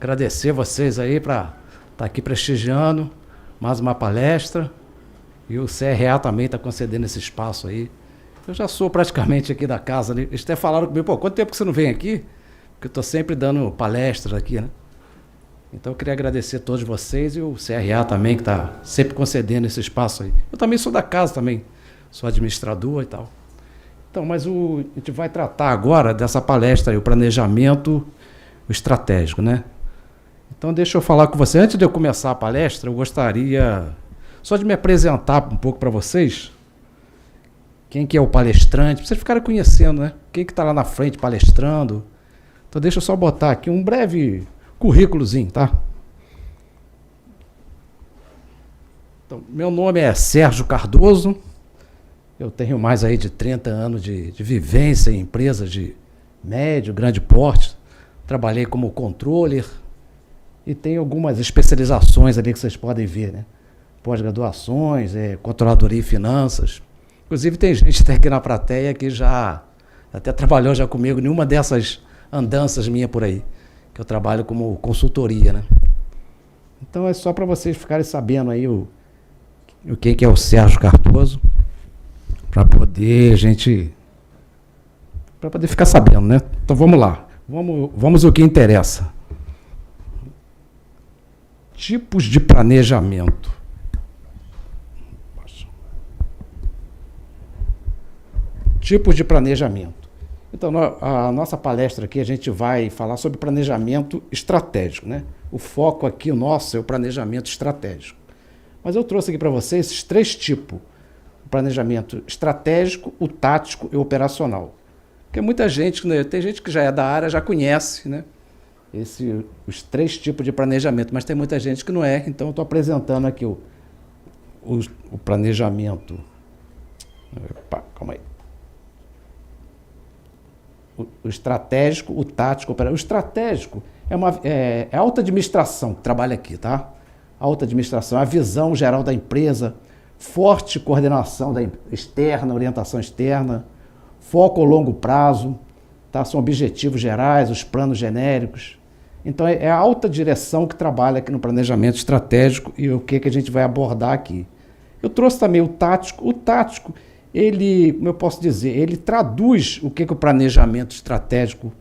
agradecer vocês aí para estar aqui prestigiando mais uma palestra. E o CRA também está concedendo esse espaço aí. Eu já sou praticamente aqui da casa, né? Eles até falaram comigo, pô, quanto tempo que você não vem aqui? Porque eu estou sempre dando palestras aqui, né? Então eu queria agradecer a todos vocês e o CRA também, que está sempre concedendo esse espaço aí. Eu também sou da casa também, sou administrador e tal. Então, mas a gente vai tratar agora dessa palestra aí, o planejamento estratégico, né? Então deixa eu falar com você. Antes de eu começar a palestra, eu gostaria só de me apresentar um pouco para vocês. Quem que é o palestrante, para vocês ficarem conhecendo, né? Quem que está lá na frente palestrando. Então deixa eu só botar aqui um breve currículozinho, tá? Então, meu nome é Sérgio Cardoso. Eu tenho mais aí de 30 anos de vivência em empresas de médio, grande porte. Trabalhei como controller e tenho algumas especializações ali que vocês podem ver, né? Pós-graduações, controladoria e finanças. Inclusive tem gente até aqui na plateia que já até trabalhou já comigo em uma dessas andanças minhas por aí, que eu trabalho como consultoria, né? Então é só para vocês ficarem sabendo aí o que é o Sérgio Cardoso, para poder ficar sabendo, né? Então vamos lá, vamos ao que interessa. Tipos de planejamento. Tipos de planejamento. Então, a nossa palestra aqui, a gente vai falar sobre planejamento estratégico, né? O foco aqui, o nosso, é o planejamento estratégico. Mas eu trouxe aqui para vocês esses 3 tipos. O planejamento estratégico, o tático e o operacional. Porque muita gente, né, tem gente que já é da área, já conhece, né? Os 3 tipos de planejamento, mas tem muita gente que não é. Então, eu estou apresentando aqui o planejamento. Opa, calma aí. O estratégico, o tático, o estratégico é a alta administração que trabalha aqui, tá? Alta administração, a visão geral da empresa, forte coordenação externa, orientação externa, foco ao longo prazo, tá? São objetivos gerais, os planos genéricos. Então é a alta direção que trabalha aqui no planejamento estratégico e o que a gente vai abordar aqui. Eu trouxe também o tático. O tático, ele, como eu posso dizer, ele traduz o que o planejamento estratégico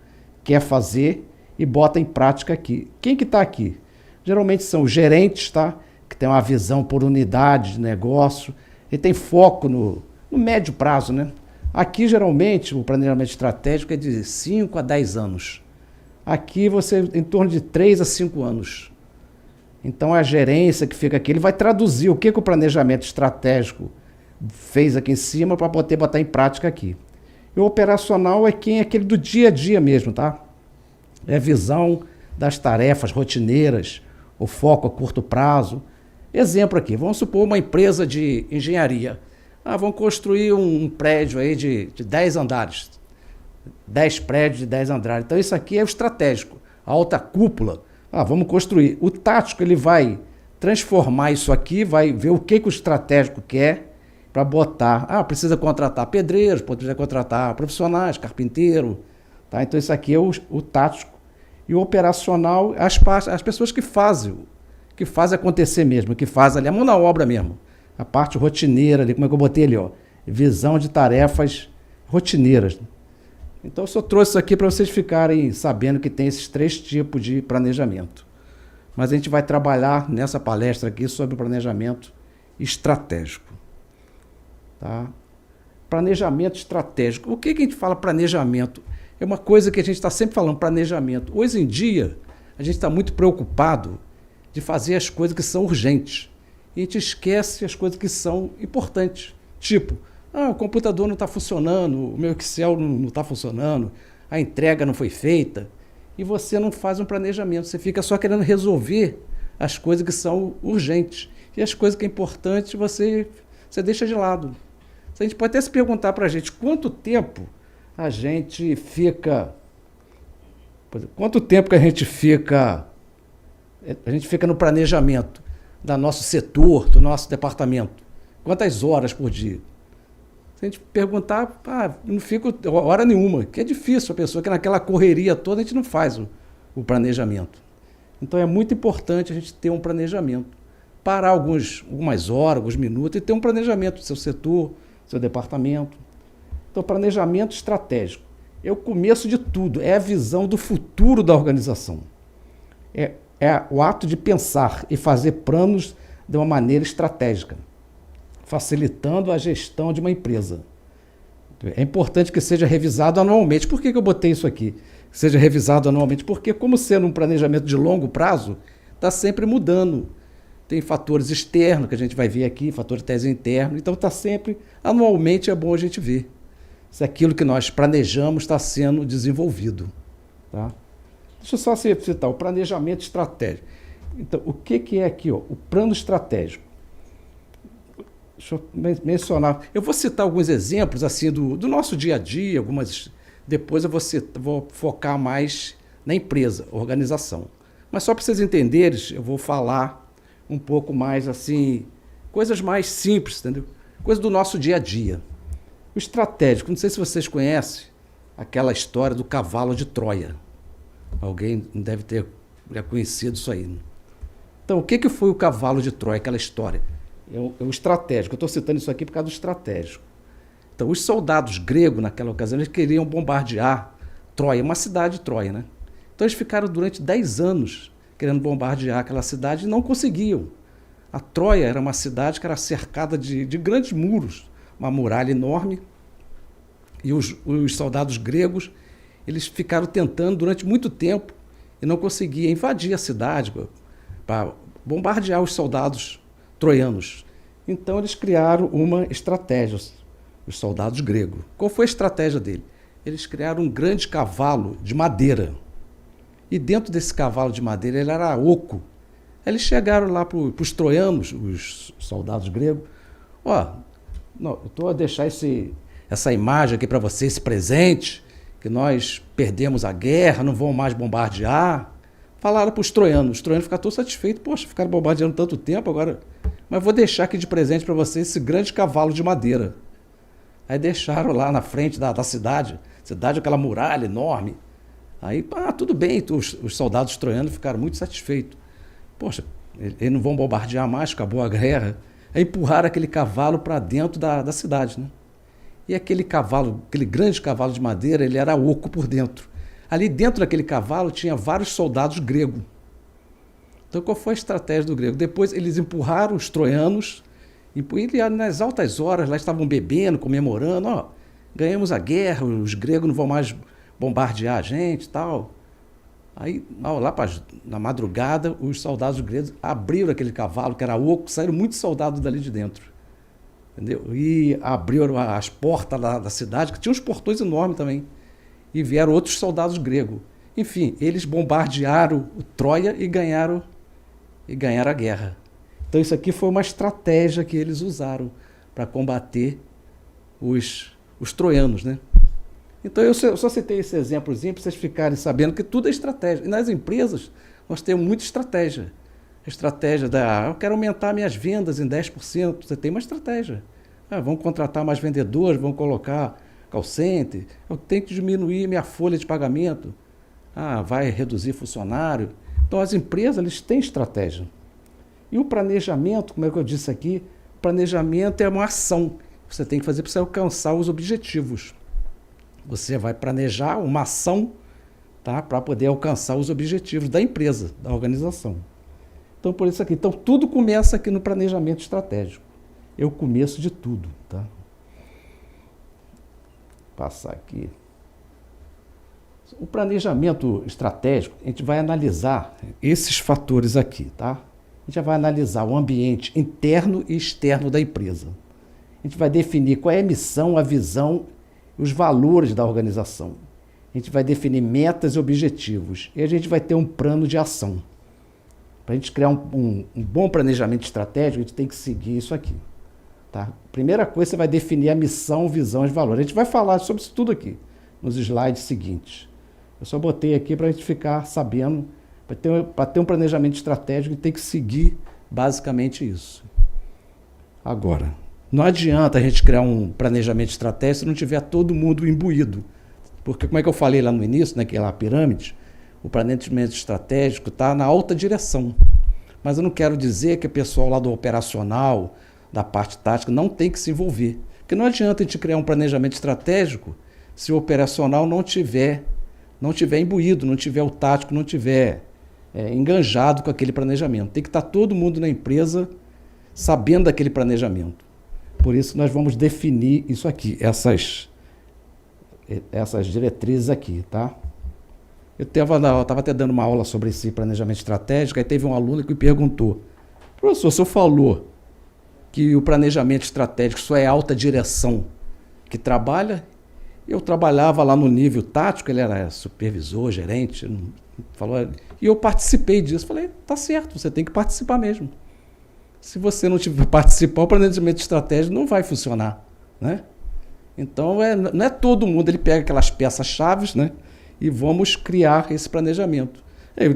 quer fazer e bota em prática aqui. Quem que está aqui? Geralmente são os gerentes, tá? Que tem uma visão por unidade de negócio, e tem foco no médio prazo, né? Aqui, geralmente, o planejamento estratégico é de 5 a 10 anos. Aqui, você em torno de 3 a 5 anos. Então, a gerência que fica aqui, ele vai traduzir o que o planejamento estratégico fez aqui em cima para poder botar em prática aqui. E o operacional é aquele do dia a dia mesmo, tá? É a visão das tarefas rotineiras, o foco a curto prazo. Exemplo aqui, vamos supor uma empresa de engenharia. Vamos construir um prédio aí de 10 andares. 10 prédios de 10 andares. Então isso aqui é o estratégico, a alta cúpula. Vamos construir. O tático, ele vai transformar isso aqui, vai ver o que o estratégico quer, para botar, precisa contratar pedreiros, precisa contratar profissionais, carpinteiro, tá? Então isso aqui é o tático. E o operacional, as pessoas que fazem acontecer mesmo, que fazem ali a mão na obra mesmo. A parte rotineira ali, como é que eu botei ali, ó, visão de tarefas rotineiras. Então eu só trouxe isso aqui para vocês ficarem sabendo que tem esses 3 tipos de planejamento. Mas a gente vai trabalhar nessa palestra aqui sobre o planejamento estratégico. Tá? Planejamento estratégico. O que a gente fala planejamento? É uma coisa que a gente está sempre falando, planejamento. Hoje em dia, a gente está muito preocupado de fazer as coisas que são urgentes. E a gente esquece as coisas que são importantes. Tipo, o computador não está funcionando, o meu Excel não está funcionando, a entrega não foi feita. E você não faz um planejamento, você fica só querendo resolver as coisas que são urgentes. E as coisas que são importantes você deixa de lado. A gente pode até se perguntar para a gente quanto tempo a gente fica no planejamento do nosso setor, do nosso departamento. Quantas horas por dia? Se a gente perguntar, não fico hora nenhuma, que é difícil a pessoa que naquela correria toda a gente não faz o planejamento. Então é muito importante a gente ter um planejamento. Parar algumas horas, alguns minutos e ter um planejamento do seu setor, seu departamento. Então, planejamento estratégico é o começo de tudo, é a visão do futuro da organização. É o ato de pensar e fazer planos de uma maneira estratégica, facilitando a gestão de uma empresa. É importante que seja revisado anualmente. Por que eu botei isso aqui? Que seja revisado anualmente? Porque, como sendo um planejamento de longo prazo, está sempre mudando. Tem fatores externos que a gente vai ver aqui, fatores tese internos. Então, está sempre, anualmente, é bom a gente ver se aquilo que nós planejamos está sendo desenvolvido. Tá? Deixa eu só citar o planejamento estratégico. Então, o que é aqui? O plano estratégico. Deixa eu mencionar. Eu vou citar alguns exemplos assim do nosso dia a dia, depois eu vou focar mais na empresa, organização. Mas só para vocês entenderem, eu vou falar um pouco mais assim, coisas mais simples, entendeu? Coisas do nosso dia a dia. O estratégico, não sei se vocês conhecem aquela história do cavalo de Troia. Alguém deve ter já conhecido isso aí. Então, o que foi o cavalo de Troia, aquela história? É o estratégico. Eu estou citando isso aqui por causa do estratégico. Então, os soldados gregos, naquela ocasião, eles queriam bombardear Troia, uma cidade de Troia, né? Então, eles ficaram durante 10 anos querendo bombardear aquela cidade e não conseguiam. A Troia era uma cidade que era cercada de grandes muros, uma muralha enorme, e os soldados gregos, eles ficaram tentando durante muito tempo e não conseguiam invadir a cidade para bombardear os soldados troianos. Então eles criaram uma estratégia, os soldados gregos. Qual foi a estratégia dele? Eles criaram um grande cavalo de madeira. E dentro desse cavalo de madeira ele era oco. Eles chegaram lá para os troianos, os soldados gregos, eu estou a deixar essa imagem aqui para você, esse presente, que nós perdemos a guerra, não vão mais bombardear. Falaram para os troianos ficaram todos satisfeitos. Poxa, ficaram bombardeando tanto tempo agora, mas vou deixar aqui de presente para você esse grande cavalo de madeira. Aí deixaram lá na frente da cidade, aquela muralha enorme. Aí, tudo bem, os soldados troianos ficaram muito satisfeitos. Poxa, eles não vão bombardear mais, acabou a guerra. Aí empurraram aquele cavalo para dentro da cidade, né? E aquele grande cavalo de madeira, ele era oco por dentro. Ali dentro daquele cavalo tinha vários soldados gregos. Então, qual foi a estratégia do grego? Depois eles empurraram os troianos, e nas altas horas lá estavam bebendo, comemorando, ganhamos a guerra, os gregos não vão mais bombardear a gente e tal. Aí, lá na madrugada, os soldados gregos abriram aquele cavalo, que era oco, saíram muitos soldados dali de dentro. Entendeu? E abriram as portas da cidade, que tinha uns portões enormes também. E vieram outros soldados gregos. Enfim, eles bombardearam Troia e ganharam a guerra. Então isso aqui foi uma estratégia que eles usaram para combater os troianos, né? Então eu só citei esse exemplozinho para vocês ficarem sabendo que tudo é estratégia. E nas empresas nós temos muita estratégia. A estratégia eu quero aumentar minhas vendas em 10%. Você tem uma estratégia. Vamos contratar mais vendedores, vamos colocar call center. Eu tenho que diminuir minha folha de pagamento. Vai reduzir funcionário. Então as empresas eles têm estratégia. E o planejamento, como é que eu disse aqui, o planejamento é uma ação que você tem que fazer para você alcançar os objetivos. Você vai planejar uma ação, tá, para poder alcançar os objetivos da empresa, da organização. Então, por isso aqui. Então, tudo começa aqui no planejamento estratégico. É o começo de tudo. Tá? Vou passar aqui. O planejamento estratégico, a gente vai analisar esses fatores aqui. Tá? A gente já vai analisar o ambiente interno e externo da empresa. A gente vai definir qual é a missão, a visão, os valores da organização. A gente vai definir metas e objetivos. E a gente vai ter um plano de ação. Para a gente criar um bom planejamento estratégico, a gente tem que seguir isso aqui. Tá? Primeira coisa, você vai definir a missão, visão e valores. A gente vai falar sobre isso tudo aqui, nos slides seguintes. Eu só botei aqui para a gente ficar sabendo. Para ter um planejamento estratégico, a gente tem que seguir basicamente isso. Agora, não adianta a gente criar um planejamento estratégico se não tiver todo mundo imbuído. Porque, como é que eu falei lá no início, naquela pirâmide, o planejamento estratégico está na alta direção. Mas eu não quero dizer que o pessoal lá do operacional, da parte tática, não tem que se envolver. Porque não adianta a gente criar um planejamento estratégico se o operacional não tiver imbuído, não tiver o tático, não tiver enganjado com aquele planejamento. Tem que estar todo mundo na empresa sabendo daquele planejamento. Por isso nós vamos definir isso aqui, essas diretrizes aqui, tá? Eu estava até dando uma aula sobre esse planejamento estratégico, aí teve um aluno que me perguntou: professor, o senhor falou que o planejamento estratégico só é alta direção que trabalha? Eu trabalhava lá no nível tático, ele era supervisor, gerente, falou, e eu participei disso. Falei, tá certo, você tem que participar mesmo. Se você não tiver participar, o planejamento estratégico não vai funcionar, né? Então, não é todo mundo, ele pega aquelas peças-chave, né? E vamos criar esse planejamento.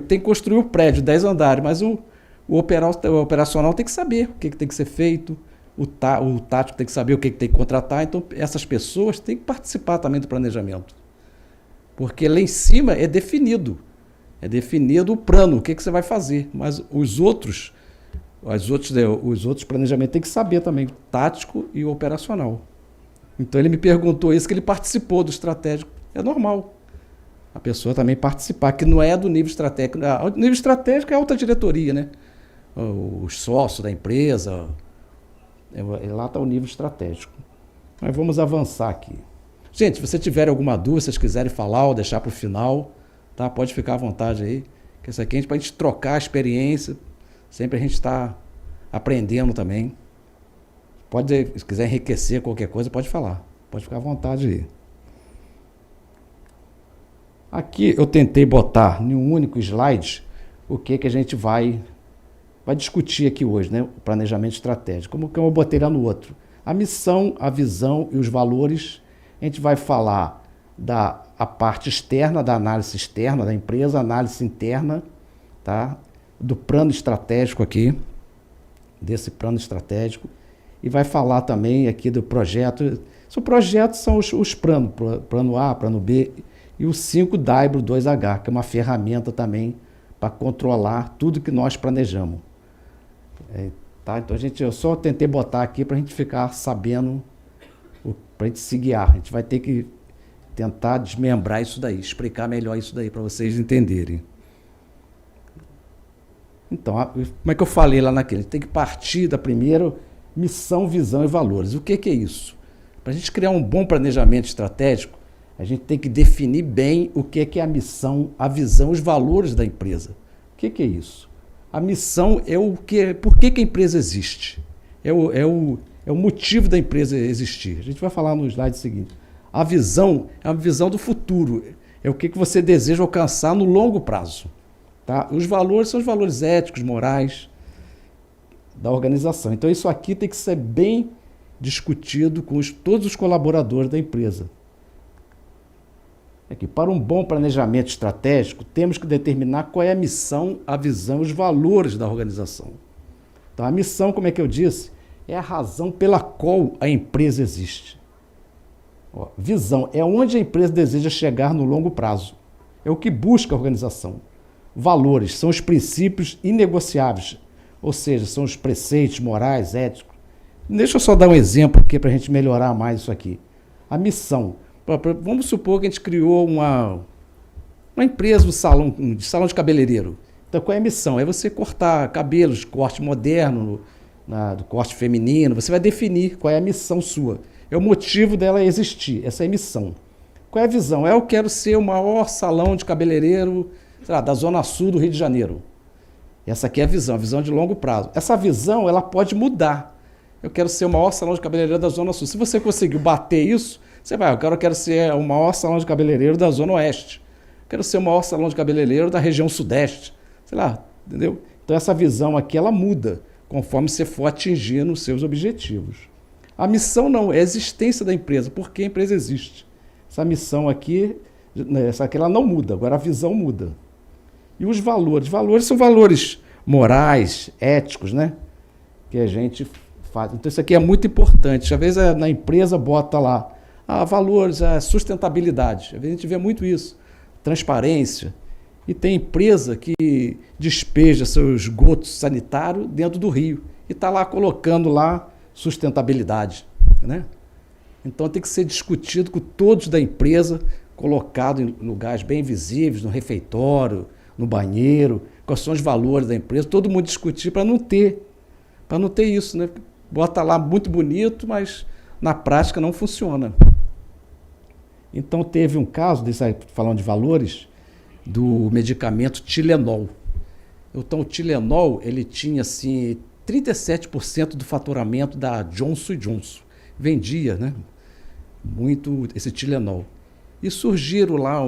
Tem que construir o prédio, 10 andares, mas o operacional tem que saber o que tem que ser feito, o tático tem que saber o que tem que contratar, então essas pessoas têm que participar também do planejamento. Porque lá em cima é definido o plano, o que você vai fazer, mas os outros planejamentos têm que saber também, o tático e o operacional. Então ele me perguntou isso, que ele participou do estratégico. É normal a pessoa também participar, que não é do nível estratégico. O nível estratégico é a alta diretoria, né? Os sócios da empresa, lá está o nível estratégico. Mas vamos avançar aqui. Gente, se você tiver alguma dúvida, se vocês quiserem falar ou deixar para o final, tá? Pode ficar à vontade aí, que isso aqui é para a gente trocar a experiência, sempre a gente está aprendendo também. Se quiser enriquecer qualquer coisa, pode falar, pode ficar à vontade aí. Aqui eu tentei botar em um único slide o que a gente vai discutir aqui hoje, né? O planejamento estratégico. Como que eu botei lá no outro? A missão, a visão e os valores. A gente vai falar a parte externa, da análise externa da empresa, análise interna, tá? Do plano estratégico aqui, desse plano estratégico. E vai falar também aqui do projeto. Os projetos são os planos, plano A, plano B, e o 5W2H, que é uma ferramenta também para controlar tudo que nós planejamos. Tá? Então eu só tentei botar aqui para a gente ficar sabendo, para a gente se guiar. A gente vai ter que tentar desmembrar isso daí, explicar melhor isso daí para vocês entenderem. Então, como é que eu falei lá naquele? A gente tem que partir da primeira missão, visão e valores. O que é isso? Para a gente criar um bom planejamento estratégico, a gente tem que definir bem o que é a missão, a visão, os valores da empresa. O que é isso? A missão é por que a empresa existe. É o motivo da empresa existir. A gente vai falar no slide seguinte. A visão é a visão do futuro. É o que você deseja alcançar no longo prazo. Tá? Os valores são os valores éticos, morais da organização. Então isso aqui tem que ser bem discutido com todos os colaboradores da empresa. Aqui, para um bom planejamento estratégico, temos que determinar qual é a missão, a visão e os valores da organização. Então, a missão, como é que eu disse, é a razão pela qual a empresa existe. Visão é onde a empresa deseja chegar no longo prazo. É o que busca a organização. Valores são os princípios inegociáveis, ou seja, são os preceitos morais, éticos. Deixa eu só dar um exemplo aqui para a gente melhorar mais isso aqui. A missão. Vamos supor que a gente criou uma empresa, salão de cabeleireiro. Então, qual é a missão? É você cortar cabelos, corte moderno, do corte feminino. Você vai definir qual é a missão sua. É o motivo dela existir. Essa é a missão. Qual é a visão? Eu quero ser o maior salão de cabeleireiro, sei lá, da Zona Sul do Rio de Janeiro. Essa aqui é a visão de longo prazo. Essa visão, ela pode mudar. Eu quero ser o maior salão de cabeleireiro da Zona Sul. Se você conseguir bater isso, você vai, eu quero ser o maior salão de cabeleireiro da Zona Oeste. Eu quero ser o maior salão de cabeleireiro da região Sudeste. Sei lá, entendeu? Então essa visão aqui, ela muda conforme você for atingindo os seus objetivos. A missão não, é a existência da empresa, porque a empresa existe. Essa missão aqui, ela não muda, agora a visão muda. E os valores? Valores são valores morais, éticos, né? Que a gente faz. Então isso aqui é muito importante. Às vezes na empresa bota lá, valores, sustentabilidade. Às vezes a gente vê muito isso. Transparência. E tem empresa que despeja seu esgoto sanitário dentro do rio e está lá colocando lá sustentabilidade, né? Então tem que ser discutido com todos da empresa, colocado em lugares bem visíveis, no refeitório, no banheiro, quais são os valores da empresa, todo mundo discutir para não ter isso, né? Bota lá muito bonito, mas na prática não funciona. Então teve um caso, falando de valores, do medicamento Tilenol. Então o Tilenol, ele tinha assim 37% do faturamento da Johnson & Johnson. Vendia, né, muito esse Tilenol. E surgiram lá,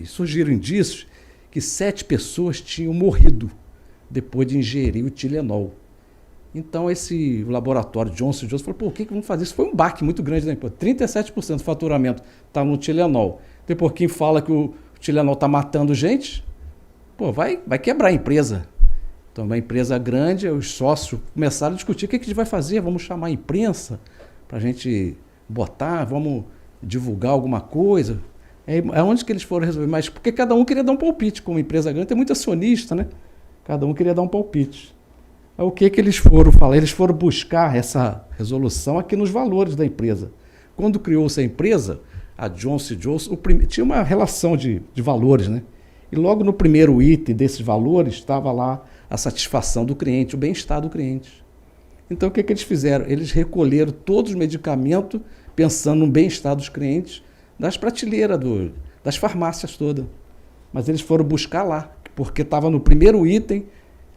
surgiram indícios que 7 pessoas tinham morrido depois de ingerir o Tilenol. Então esse laboratório Johnson & Johnson falou, pô, o que vamos fazer? Isso foi um baque muito grande da empresa. 37% do faturamento está no Tilenol. Depois quem fala que o Tilenol está matando gente, pô, vai quebrar a empresa. Então uma empresa grande, os sócios começaram a discutir o que a gente vai fazer, vamos chamar a imprensa para a gente botar, vamos divulgar alguma coisa. É onde que eles foram resolver, mas porque cada um queria dar um palpite, como empresa grande tem muito acionista, né? Cada um queria dar um palpite. Aí, o que eles foram falar? Eles foram buscar essa resolução aqui nos valores da empresa. Quando criou-se a empresa, a Johnson & Johnson, tinha uma relação de valores, né? E logo no primeiro item desses valores estava lá a satisfação do cliente, o bem-estar do cliente. Então o que eles fizeram? Eles recolheram todos os medicamentos pensando no bem-estar dos clientes das prateleiras, das farmácias todas. Mas eles foram buscar lá, porque estava no primeiro item,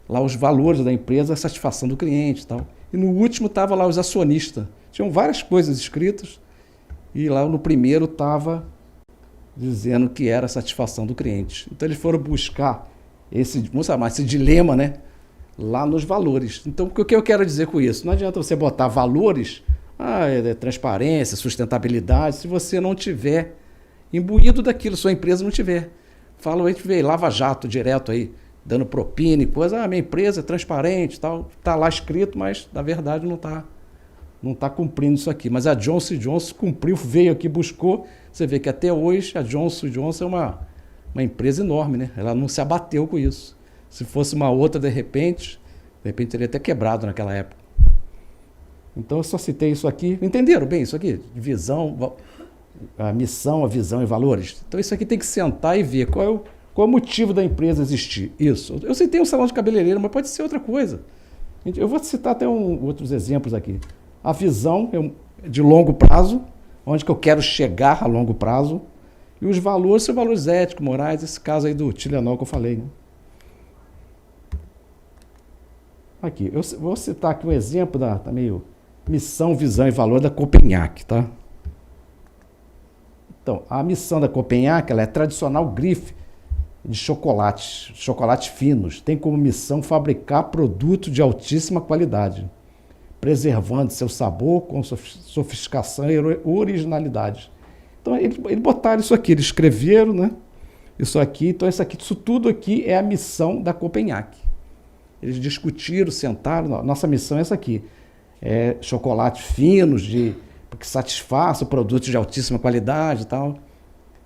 lá os valores da empresa, a satisfação do cliente e tal. E no último estava lá os acionistas. Tinham várias coisas escritas e lá no primeiro estava dizendo que era a satisfação do cliente. Então eles foram buscar esse dilema, né, lá nos valores. Então o que eu quero dizer com isso? Não adianta você botar valores, transparência, sustentabilidade, se você não tiver imbuído daquilo, sua empresa não tiver. Fala, a gente vê Lava Jato direto aí, dando propina e coisa, minha empresa é transparente, tal, está lá escrito, mas na verdade não está cumprindo isso aqui. Mas a Johnson & Johnson cumpriu, veio aqui, buscou. Você vê que até hoje a Johnson & Johnson é uma empresa enorme, né? Ela não se abateu com isso. Se fosse uma outra, de repente teria até quebrado naquela época. Então eu só citei isso aqui. Entenderam bem isso aqui? Visão, a missão, a visão e valores. Então isso aqui tem que sentar e ver qual é o motivo da empresa existir. Isso. Eu citei um salão de cabeleireiro, mas pode ser outra coisa. Eu vou citar até outros exemplos aqui. A visão é de longo prazo, onde que eu quero chegar a longo prazo. E os valores são valores éticos, morais, esse caso aí do Tilenol que eu falei, né? Aqui, eu vou citar aqui um exemplo da meio missão, visão e valor da Copenhague, tá? Então, a missão da Copenhague, ela é tradicional grife de chocolates finos. Tem como missão fabricar produtos de altíssima qualidade, preservando seu sabor com sofisticação e originalidade. Então, eles botaram isso aqui, eles escreveram, né? Isso aqui, então isso tudo aqui é a missão da Copenhague. Eles discutiram, sentaram, nossa missão é essa aqui. É chocolates finos, que satisfaçam produtos de altíssima qualidade e tal.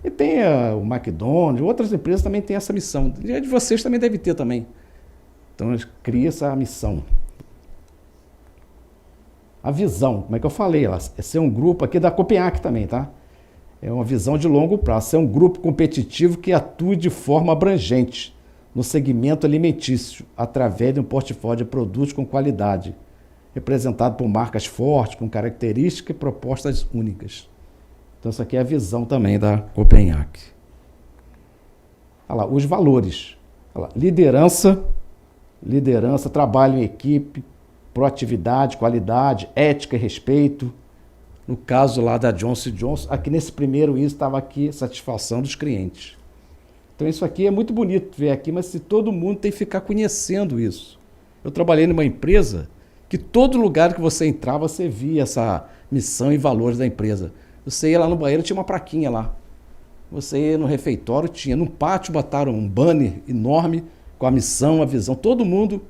E tem o McDonald's, outras empresas também têm essa missão. E a de vocês também deve ter também. Então, eles criam essa missão. A visão, como é que eu falei? É ser um grupo aqui da Copenhague também, tá? É uma visão de longo prazo. Ser um grupo competitivo que atue de forma abrangente no segmento alimentício, através de um portfólio de produtos com qualidade, representado por marcas fortes, com características e propostas únicas. Então, isso aqui é a visão também da Copenhague. Olha lá, os valores. Olha lá, liderança, trabalho em equipe, proatividade, qualidade, ética e respeito. No caso lá da Johnson & Johnson, aqui nesse primeiro isso estava aqui, satisfação dos clientes. Então isso aqui é muito bonito ver aqui, mas se todo mundo tem que ficar conhecendo isso. Eu trabalhei numa empresa que todo lugar que você entrava, você via essa missão e valores da empresa. Você ia lá no banheiro, tinha uma plaquinha lá. Você ia no refeitório, tinha. No pátio botaram um banner enorme com a missão, a visão. Todo mundo,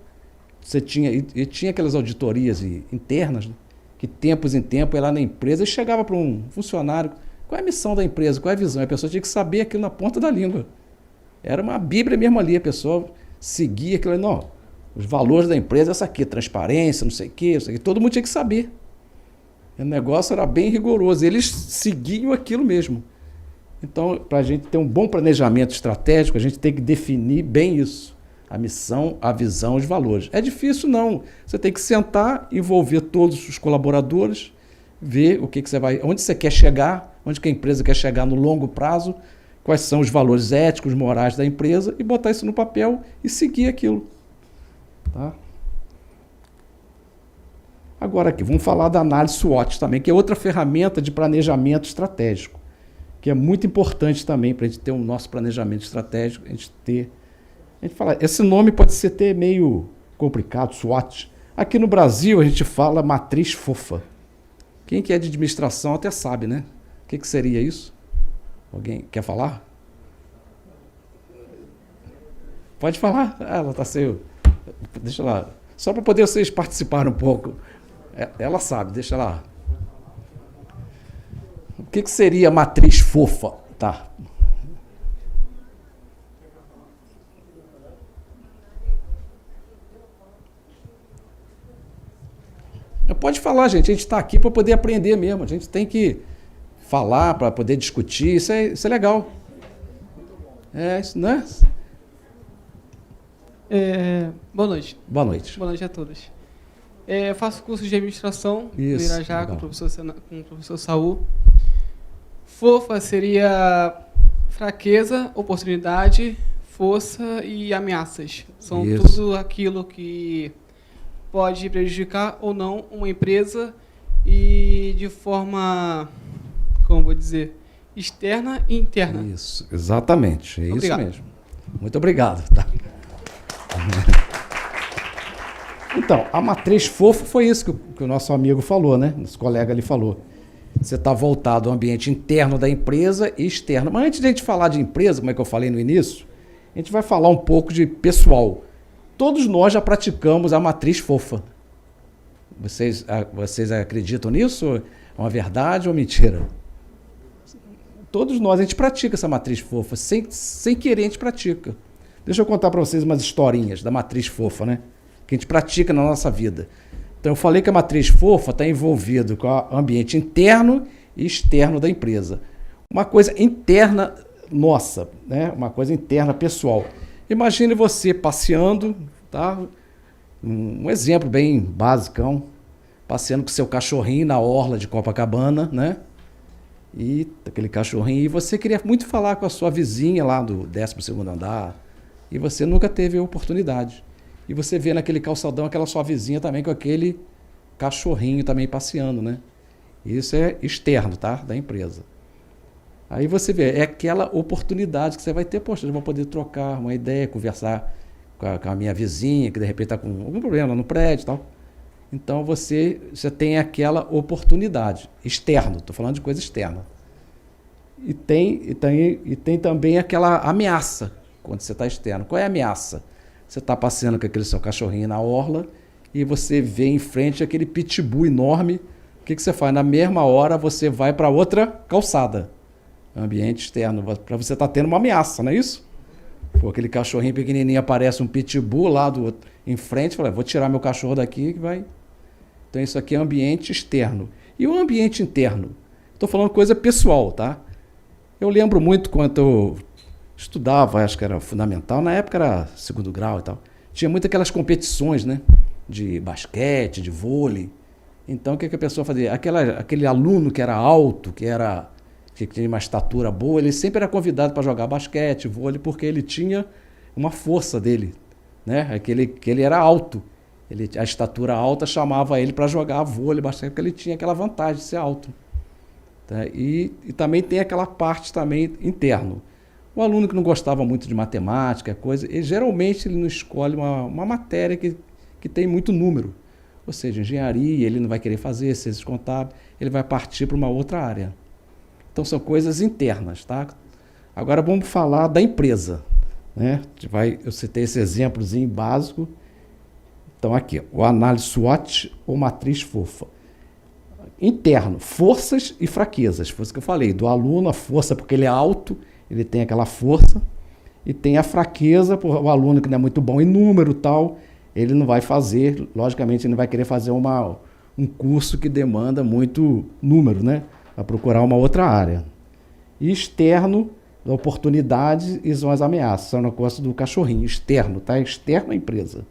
você tinha, e tinha aquelas auditorias internas, né? Que tempos em tempo ia lá na empresa e chegava para um funcionário, qual é a missão da empresa, qual é a visão? A pessoa tinha que saber aquilo na ponta da língua. Era uma bíblia mesmo ali, a pessoa seguia aquilo, não, os valores da empresa, essa aqui, transparência, não sei o quê, isso aqui, todo mundo tinha que saber. O negócio era bem rigoroso, eles seguiam aquilo mesmo. Então, para a gente ter um bom planejamento estratégico, a gente tem que definir bem isso. A missão, a visão, os valores. É difícil, não. Você tem que sentar, envolver todos os colaboradores, ver o que você vai, onde você quer chegar, onde que a empresa quer chegar no longo prazo, quais são os valores éticos, morais da empresa, e botar isso no papel e seguir aquilo. Tá? Agora aqui, vamos falar da análise SWOT também, que é outra ferramenta de planejamento estratégico, que é muito importante também para a gente ter o nosso planejamento estratégico, a gente fala, esse nome pode ser até meio complicado, SWOT. Aqui no Brasil a gente fala matriz fofa. Quem que é de administração até sabe, né? O que seria isso? Alguém quer falar? Pode falar. Ela está sendo... Deixa lá. Só para poder vocês participarem um pouco. Ela sabe, deixa lá. O que seria matriz fofa? Tá. Pode falar, gente. A gente está aqui para poder aprender mesmo. A gente tem que falar para poder discutir. Isso é legal. Isso, né? Boa noite. Boa noite. Boa noite a todos. Faço curso de administração no Irajá com o professor Saul. Fofa seria fraqueza, oportunidade, força e ameaças. São tudo aquilo que pode prejudicar ou não uma empresa e de forma, como vou dizer, externa e interna. Isso, exatamente. É obrigado. Isso mesmo. Muito obrigado. Tá? Então, a matriz fofa foi isso que o nosso amigo falou, né? Nosso colega ali falou. Você está voltado ao ambiente interno da empresa e externo. Mas antes de a gente falar de empresa, como é que eu falei no início, a gente vai falar um pouco de pessoal. Todos nós já praticamos a matriz fofa. Vocês acreditam nisso? É uma verdade ou mentira? Todos nós, a gente pratica essa matriz fofa. Sem querer, a gente pratica. Deixa eu contar para vocês umas historinhas da matriz fofa, né? Que a gente pratica na nossa vida. Então, eu falei que a matriz fofa está envolvida com o ambiente interno e externo da empresa. Uma coisa interna nossa, né? Uma coisa interna pessoal. Imagine você passeando, tá? Um exemplo bem basicão, passeando com seu cachorrinho na orla de Copacabana, né? E aquele cachorrinho, e você queria muito falar com a sua vizinha lá do 12º andar, e você nunca teve a oportunidade. E você vê naquele calçadão aquela sua vizinha também com aquele cachorrinho também passeando, né? Isso é externo, tá? Da empresa. Aí você vê, é aquela oportunidade que você vai ter, poxa, eu vou poder trocar uma ideia, conversar com a minha vizinha, que de repente está com algum problema no prédio e tal. Então você tem aquela oportunidade, externo, estou falando de coisa externa. E tem também aquela ameaça, quando você está externo. Qual é a ameaça? Você está passeando com aquele seu cachorrinho na orla e você vê em frente aquele pitbull enorme. O que você faz? Na mesma hora você vai para outra calçada. Ambiente externo, para você estar tendo uma ameaça, não é isso? Pô, aquele cachorrinho pequenininho, aparece um pitbull lá em frente, fala, vou tirar meu cachorro daqui que vai... Então isso aqui é ambiente externo. E o ambiente interno? Estou falando coisa pessoal, tá? Eu lembro muito quando eu estudava, acho que era fundamental, na época era 2º grau e tal, tinha muito aquelas competições, né? De basquete, de vôlei. Então o que a pessoa fazia? Aquele aluno que era alto, que tinha uma estatura boa, ele sempre era convidado para jogar basquete, vôlei, porque ele tinha uma força dele, né? Que ele era alto. A estatura alta chamava ele para jogar vôlei, basquete, porque ele tinha aquela vantagem de ser alto. Tá? E também tem aquela parte também interno. O aluno que não gostava muito de matemática, geralmente ele não escolhe uma matéria que tem muito número. Ou seja, engenharia, ele não vai querer fazer, ciências contábeis, ele vai partir para uma outra área. Então são coisas internas, tá? Agora vamos falar da empresa, né? Eu citei esse exemplozinho básico. Então aqui, o análise SWOT ou matriz fofa. Interno, forças e fraquezas. Foi isso que eu falei, do aluno a força, porque ele é alto, ele tem aquela força. E tem a fraqueza, o aluno que não é muito bom em número e tal, ele não vai fazer, logicamente, ele não vai querer fazer um curso que demanda muito número, né? Vai procurar uma outra área. E externo, oportunidades e são as ameaças. São o negócio do cachorrinho, externo, tá? Externo à empresa.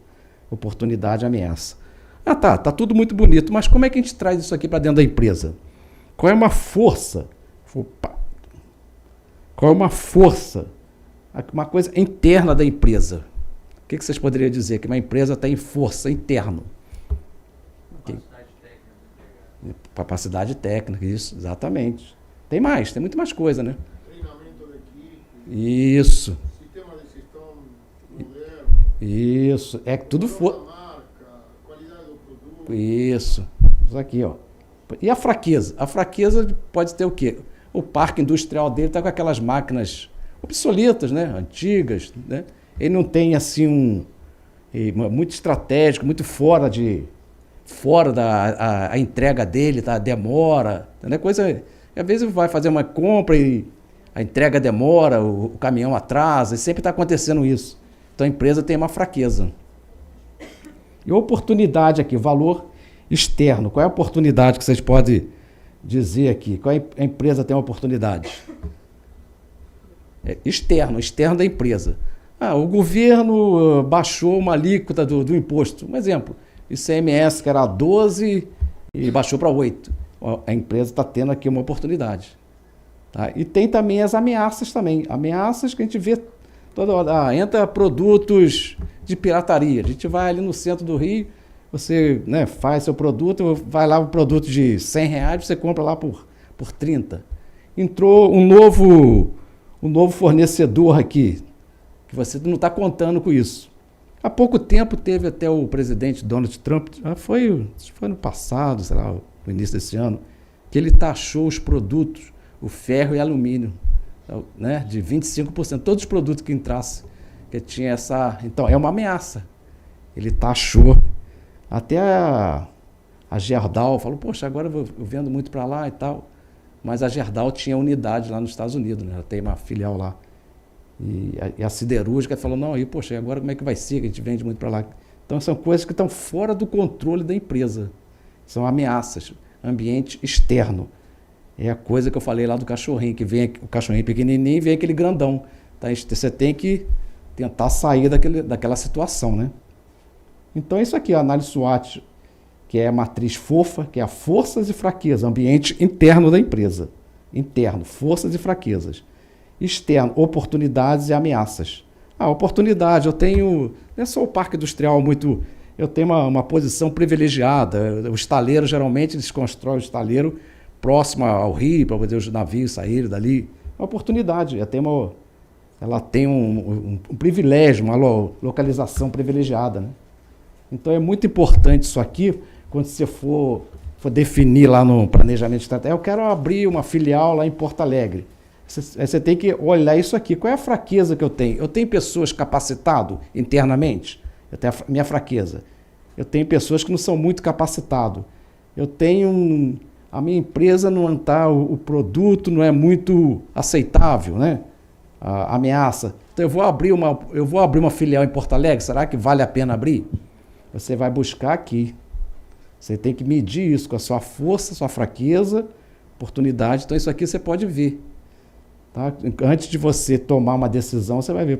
Oportunidade, ameaça. Ah, tá tudo muito bonito, mas como é que a gente traz isso aqui para dentro da empresa? Qual é uma força? Opa. Qual é uma força? Uma coisa interna da empresa. O que vocês poderiam dizer? Que uma empresa tem força interna. Capacidade técnica, isso, exatamente. Tem muito mais coisa, né? Treinamento da equipe. Isso. Sistema de gestão moderno. Isso. É que tudo for. Marca, qualidade do produto. Isso aqui, ó. E a fraqueza? A fraqueza pode ter o quê? O parque industrial dele está com aquelas máquinas obsoletas, né? Antigas, né? Ele não tem assim muito estratégico, muito fora da a entrega dele, tá? Demora, né? Coisa, às vezes vai fazer uma compra e a entrega demora, o caminhão atrasa, e sempre está acontecendo isso. Então a empresa tem uma fraqueza. E oportunidade aqui, valor externo. Qual é a oportunidade que vocês podem dizer aqui? Qual é a empresa tem uma oportunidade? Externo da empresa. O governo baixou uma alíquota do imposto. Um exemplo, ICMS, que era 12 e baixou para 8. A empresa está tendo aqui uma oportunidade. Tá? E tem também as ameaças também. Ameaças que a gente vê toda hora. Entra produtos de pirataria. A gente vai ali no centro do Rio, você, né, faz seu produto, vai lá um produto de R$100, você compra lá por 30. Entrou um novo fornecedor aqui, que você não está contando com isso. Há pouco tempo teve até o presidente Donald Trump, foi no passado, sei lá, no início desse ano, que ele taxou os produtos, o ferro e alumínio, né, de 25%. Todos os produtos que entrassem, que tinha essa... Então, é uma ameaça. Ele taxou. Até a Gerdau falou, poxa, agora eu vendo muito para lá e tal. Mas a Gerdau tinha unidade lá nos Estados Unidos, né? Ela tem uma filial lá. E a siderúrgica falou, não, aí, poxa, agora como é que vai ser que a gente vende muito para lá? Então são coisas que estão fora do controle da empresa. São ameaças. Ambiente externo. É a coisa que eu falei lá do cachorrinho, que vem o cachorrinho pequenininho e vem aquele grandão. Tá? Você tem que tentar sair daquela situação, né? Então, isso aqui, a análise SWOT, que é a matriz fofa, que é a forças e fraquezas, ambiente interno da empresa. Interno, forças e fraquezas. Externo, oportunidades e ameaças. Oportunidade, eu tenho, não é só o parque industrial eu tenho uma posição privilegiada. O estaleiro, geralmente, eles constroem o estaleiro próximo ao rio, para poder os navios saírem dali. Uma oportunidade, ela tem um privilégio, uma localização privilegiada, né? Então é muito importante isso aqui, quando você for definir lá no planejamento estratégico, eu quero abrir uma filial lá em Porto Alegre. Você tem que olhar isso aqui. Qual é a fraqueza que eu tenho? Eu tenho pessoas capacitadas internamente? Eu tenho a minha fraqueza. Eu tenho pessoas que não são muito capacitadas. A minha empresa não está, o produto não é muito aceitável, né? A ameaça. Então eu vou abrir uma filial em Porto Alegre, será que vale a pena abrir? Você vai buscar aqui. Você tem que medir isso com a sua força, sua fraqueza, oportunidade. Então isso aqui você pode ver. Tá? Antes de você tomar uma decisão, você vai ver,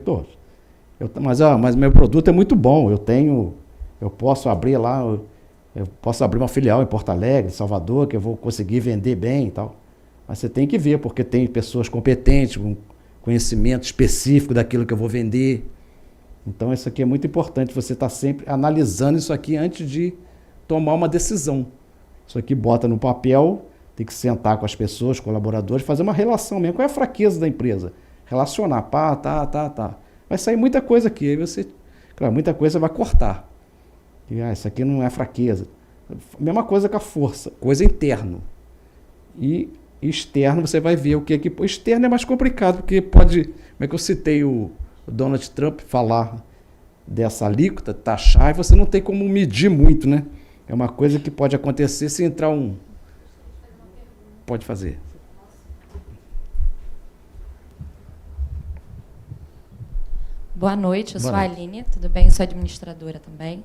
mas meu produto é muito bom, eu posso abrir lá, eu posso abrir uma filial em Porto Alegre, Salvador, que eu vou conseguir vender bem e tal. Mas você tem que ver, porque tem pessoas competentes, com conhecimento específico daquilo que eu vou vender. Então, isso aqui é muito importante, você está sempre analisando isso aqui antes de tomar uma decisão. Isso aqui bota no papel, tem que sentar com as pessoas, colaboradores, fazer uma relação mesmo. Qual é a fraqueza da empresa? Relacionar, tá. Vai sair muita coisa aqui, aí claro, muita coisa você vai cortar. Isso aqui não é fraqueza. Mesma coisa com a força, coisa interna. E externo você vai ver o que é que... O externo é mais complicado, porque pode... Como é que eu citei o Donald Trump falar dessa alíquota, taxar, e você não tem como medir muito, né? É uma coisa que pode acontecer se entrar um... Pode fazer. Boa noite, eu Boa sou a noite. Aline, tudo bem? Eu sou administradora também.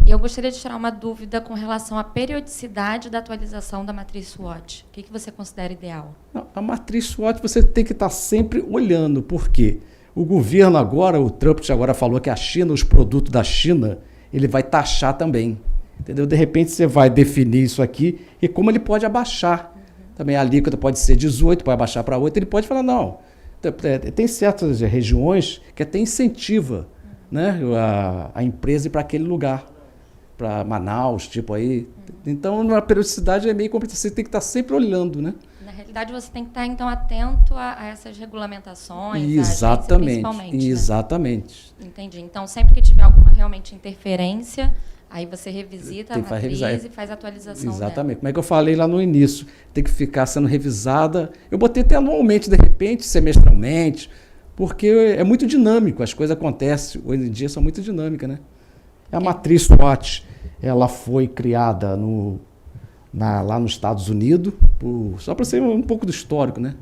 E eu gostaria de tirar uma dúvida com relação à periodicidade da atualização da matriz SWOT. O que você considera ideal? Não, a matriz SWOT você tem que estar sempre olhando, porque o governo agora, o Trump agora falou que a China, os produtos da China, ele vai taxar também. Entendeu? De repente você vai definir isso aqui e como ele pode abaixar. Também a alíquota pode ser 18, pode abaixar para 8, ele pode falar, não. Tem certas regiões que até incentiva, né, a empresa ir para aquele lugar, para Manaus, tipo aí. Então, na periodicidade é meio complicado, você tem que estar sempre olhando, né? Na realidade, você tem que estar, então, atento a essas regulamentações, Exatamente, principalmente. exatamente. Né? Entendi. Então, sempre que tiver alguma realmente interferência, aí você revisita a matriz e faz a atualização Exatamente. dela. Como é que eu falei lá no início, tem que ficar sendo revisada. Eu botei até anualmente, de repente, semestralmente, porque é muito dinâmico, as coisas acontecem, hoje em dia são muito dinâmicas, né? A matriz SWOT, ela foi criada lá nos Estados Unidos, só para ser um pouco do histórico, né?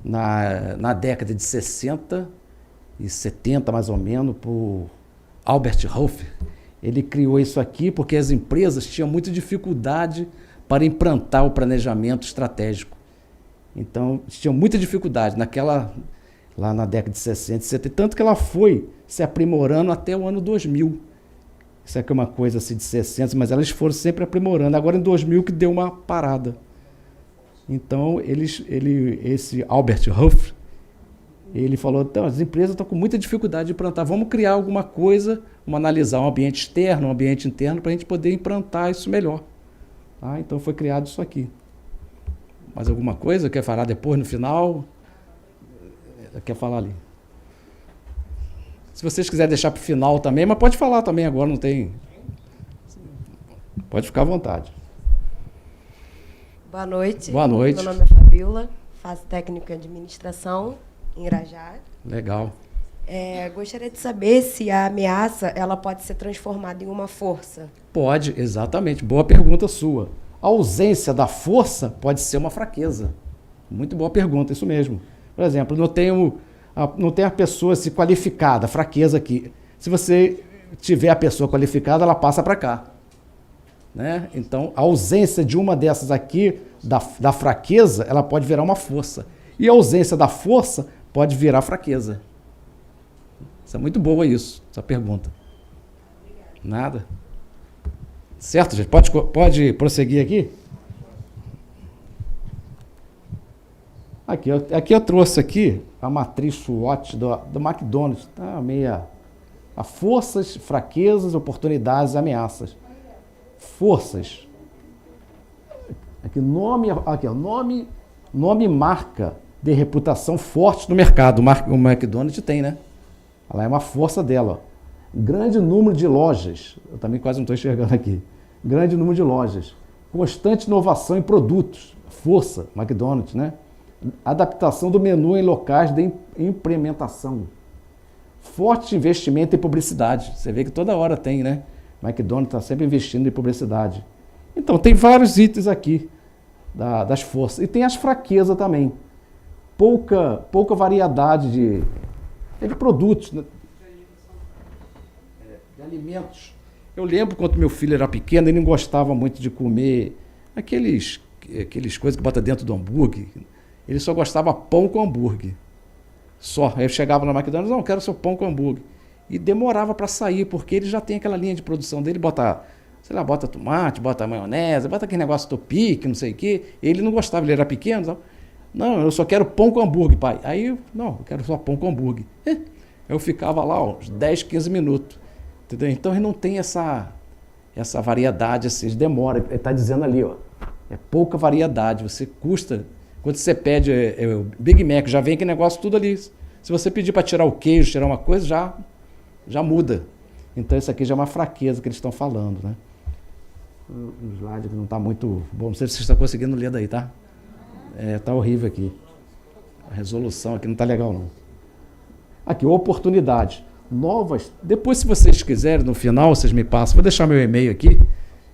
Na década de 60 e 70, mais ou menos, por Albert Hofer. Ele criou isso aqui porque as empresas tinham muita dificuldade para implantar o planejamento estratégico. Então, tinham muita dificuldade lá na década de 60 e 70, tanto que ela foi se aprimorando até o ano 2000. Isso aqui é uma coisa assim de 60, mas elas foram sempre aprimorando. Agora em 2000 que deu uma parada. Então, esse Albert Hofer, ele falou, então, as empresas estão com muita dificuldade de implantar, vamos criar alguma coisa, vamos analisar um ambiente externo, um ambiente interno, para a gente poder implantar isso melhor. Tá? Então foi criado isso aqui. Mais alguma coisa? Quer falar depois, no final? Quer falar ali? Se vocês quiserem deixar para o final também, mas pode falar também agora, não tem... Pode ficar à vontade. Boa noite. Boa noite. Meu nome é Fabiola, faço técnico em administração em Irajá. Legal. Gostaria de saber se a ameaça ela pode ser transformada em uma força. Pode, exatamente. Boa pergunta sua. A ausência da força pode ser uma fraqueza. Muito boa pergunta, isso mesmo. Por exemplo, não tem a pessoa se qualificada, fraqueza aqui. Se você tiver a pessoa qualificada, ela passa para cá. Né? Então, a ausência de uma dessas aqui, da fraqueza, ela pode virar uma força. E a ausência da força pode virar fraqueza. Isso é muito boa isso, essa pergunta. Nada. Certo, gente? Pode prosseguir aqui? Aqui eu trouxe aqui a matriz SWOT do McDonald's. Tá a forças, fraquezas, oportunidades e ameaças. Forças. Aqui, nome e marca de reputação forte no mercado. O McDonald's tem, né? Ela é uma força dela. Grande número de lojas. Eu também quase não estou enxergando aqui. Grande número de lojas. Constante inovação em produtos. Força, McDonald's, né? Adaptação do menu em locais de implementação. Forte investimento em publicidade. Você vê que toda hora tem, né? McDonald's está sempre investindo em publicidade. Então, tem vários itens aqui das forças. E tem as fraquezas também. Pouca variedade de produtos, né? De alimentos. Eu lembro quando meu filho era pequeno, ele não gostava muito de comer aqueles coisas que bota dentro do hambúrguer. Ele só gostava pão com hambúrguer. Só. Aí eu chegava na McDonald's, não, quero seu pão com hambúrguer. E demorava para sair, porque ele já tem aquela linha de produção dele, bota tomate, bota maionese, bota aquele negócio topique, não sei o quê. Ele não gostava, ele era pequeno, sabe? Não, eu só quero pão com hambúrguer, pai. Aí, não, eu quero só pão com hambúrguer. Eu ficava lá uns 10, 15 minutos. Entendeu? Então, ele não tem essa variedade, assim, demora. Ele está dizendo ali, ó, é pouca variedade. Você custa, quando você pede o Big Mac, já vem aquele negócio tudo ali. Se você pedir para tirar o queijo, tirar uma coisa, já muda. Então, isso aqui já é uma fraqueza que eles estão falando, né? O slide não está muito bom. Não sei se você está conseguindo ler daí, tá? Tá horrível aqui. A resolução aqui não está legal, não. Aqui, oportunidade. Novas. Depois, se vocês quiserem, no final, vocês me passam. Vou deixar meu e-mail aqui.